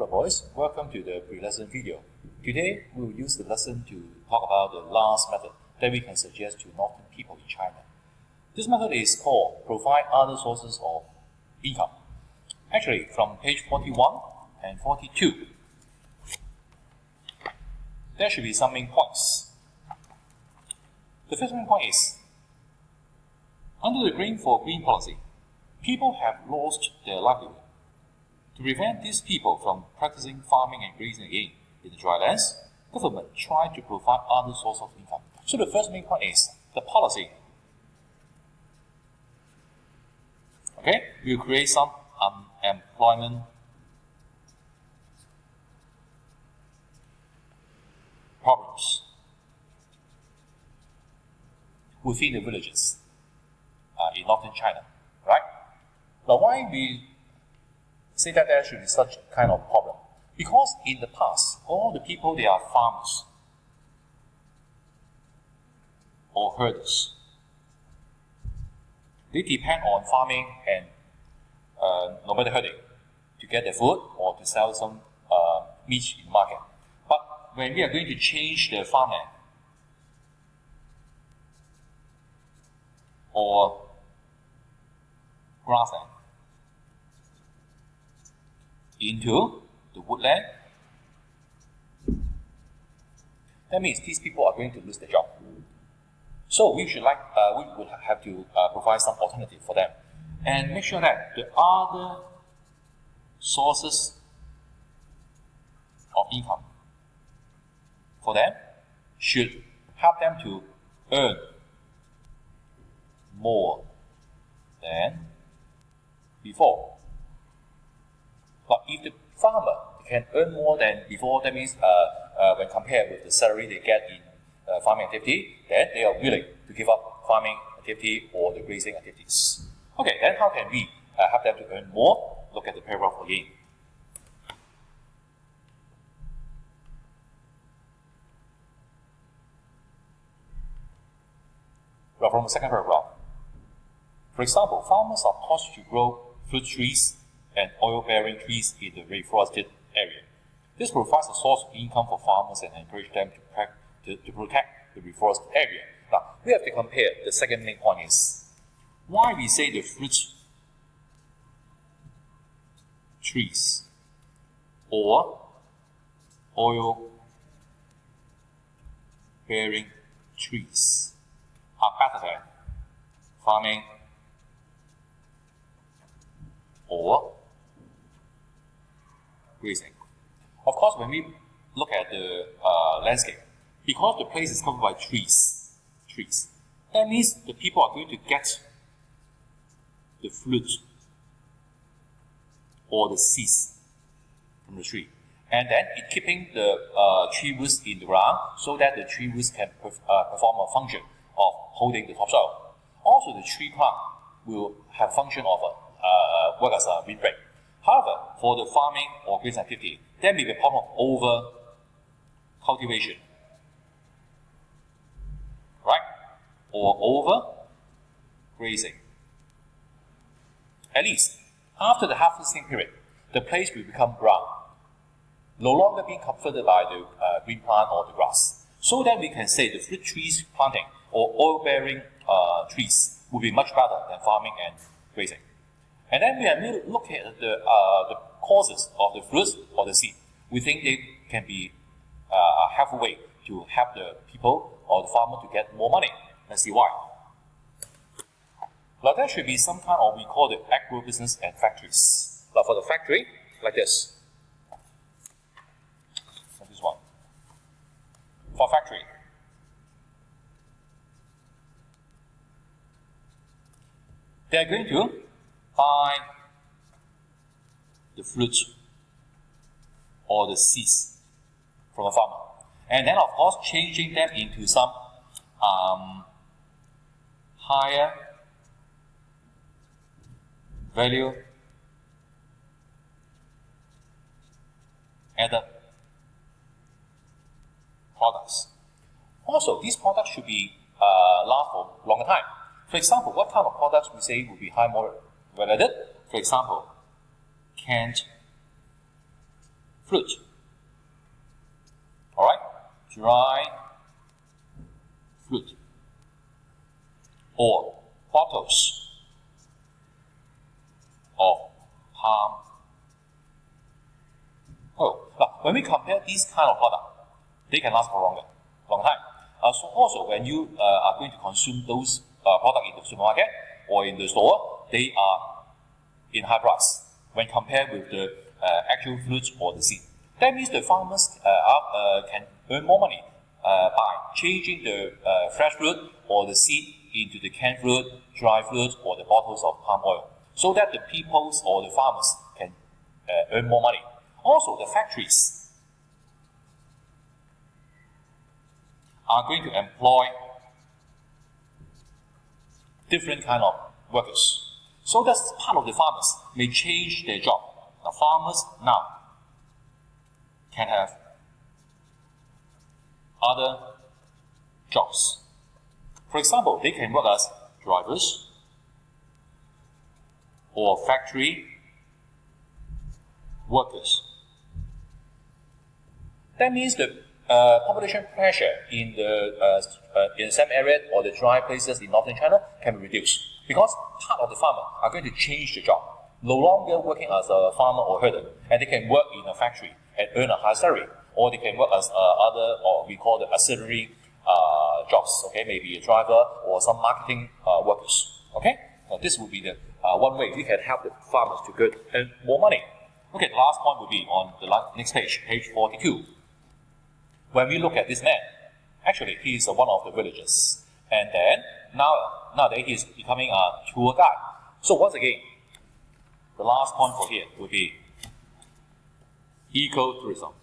boys, welcome to the pre-lesson video. Today we will use the lesson to talk about the last method that we can suggest to northern people in China. This method is called provide other sources of income. Actually, from page 41 and 42, there should be some main points. The first main point is, under the Green for Green policy, people have lost their livelihood. To prevent these people from practicing farming and grazing again in the dry lands, government tried to provide other sources of income. So the first main point is the policy. Okay, will create some employment problems within the villages in northern China, right? Now, why we say that there should be such kind of problem? Because in the past, all the people, they are farmers or herders. They depend on farming and no matter herding to get their food or to sell some meat in the market. But when we are going to change the farmland or grassland into the woodland, that means these people are going to lose their job. So we would have to provide some alternative for them and make sure that the other sources of income for them should help them to earn more than before. But if the farmer can earn more than before, that means when compared with the salary they get in farming activity, then they are willing to give up farming activity or the grazing activities. Okay, then how can we help them to earn more? Look at the paragraph again. Well, from the second paragraph. For example, farmers are taught to grow fruit trees and oil-bearing trees in the reforested area. This provides a source of income for farmers and encourages them to protect the reforested area. Now, we have to compare. The second main point is why we say the fruit trees or oil-bearing trees are better than farming or grazing. Of course, when we look at the landscape, because the place is covered by trees, that means the people are going to get the fruit or the seeds from the tree, and then it keeping the tree roots in the ground so that the tree roots can perform a function of holding the topsoil. Also, the tree trunk will have function of work as a windbreak. However, for the farming or grazing activity, there may be a problem of over cultivation, right? Or over grazing. At least after the harvesting period, the place will become brown, no longer being covered by the green plant or the grass. So that we can say the fruit trees planting or oil-bearing trees will be much better than farming and grazing. And then when we look at the causes of the fruits or the seed, we think they can be a helpful way to help the people or the farmer to get more money. Let's see why. Now there should be some kind of, we call the agro-business and factories. Now for the factory, like this. Like this one. For factory, they are going to buy the fruit or the seeds from the farmer, and then of course changing them into some higher value added products. Also, these products should be last for a longer time. For example, what kind of products we say will be high more value added? For example, canned fruit. Alright? Dry fruit. Or bottles of palm oil. Now, when we compare these kind of product, they can last for long time. So also, when you are going to consume those product in the supermarket or in the store, they are in high price when compared with the actual fruits or the seed. That means the farmers can earn more money by changing the fresh fruit or the seed into the canned fruit, dry fruit, or the bottles of palm oil, so that the peoples or the farmers can earn more money. Also, the factories are going to employ different kind of workers. So that part of the farmers may change their job. The farmers now can have other jobs. For example, they can work as drivers or factory workers. That means the population pressure in some area or the dry places in northern China can be reduced because part of the farmer are going to change the job, no longer working as a farmer or herder, and they can work in a factory and earn a higher salary, or they can work as other, or we call the auxiliary jobs. Okay, maybe a driver or some marketing workers. Okay, now this would be the one way we can help the farmers to earn more money. Okay, the last point will be on the next page, page 42. When we look at this man, actually he is one of the villagers, and then nowadays he is becoming a tour guide. So once again, the last point for here will be ecotourism.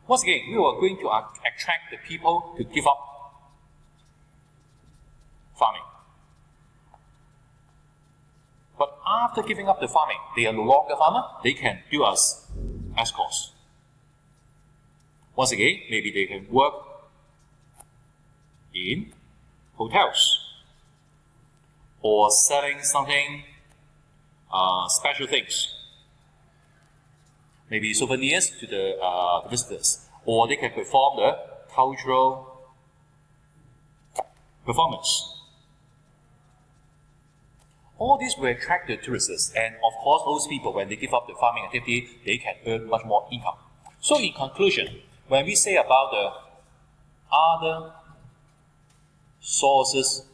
Once again, we are going to attract the people to give up farming. But after giving up the farming, they are no longer farmer, they can do as escorts. Once again, maybe they can work in hotels or selling something, special things. Maybe souvenirs to the visitors, or they can perform the cultural performance. All these will attract the tourists, and of course those people, when they give up the farming activity, they can earn much more income. So in conclusion, when we say about the other sources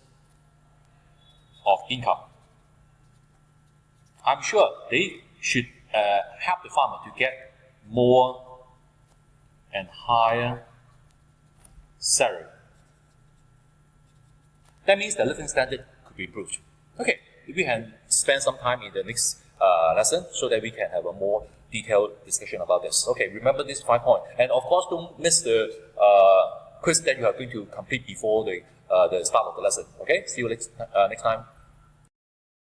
of income, I'm sure they should help the farmer to get more and higher salary. That means the living standard could be improved. Okay, we can spend some time in the next lesson so that we can have a more detailed discussion about this. Okay, remember this 5 points. And of course, don't miss the quiz that you are going to complete before the start of the lesson. Okay, see you next time.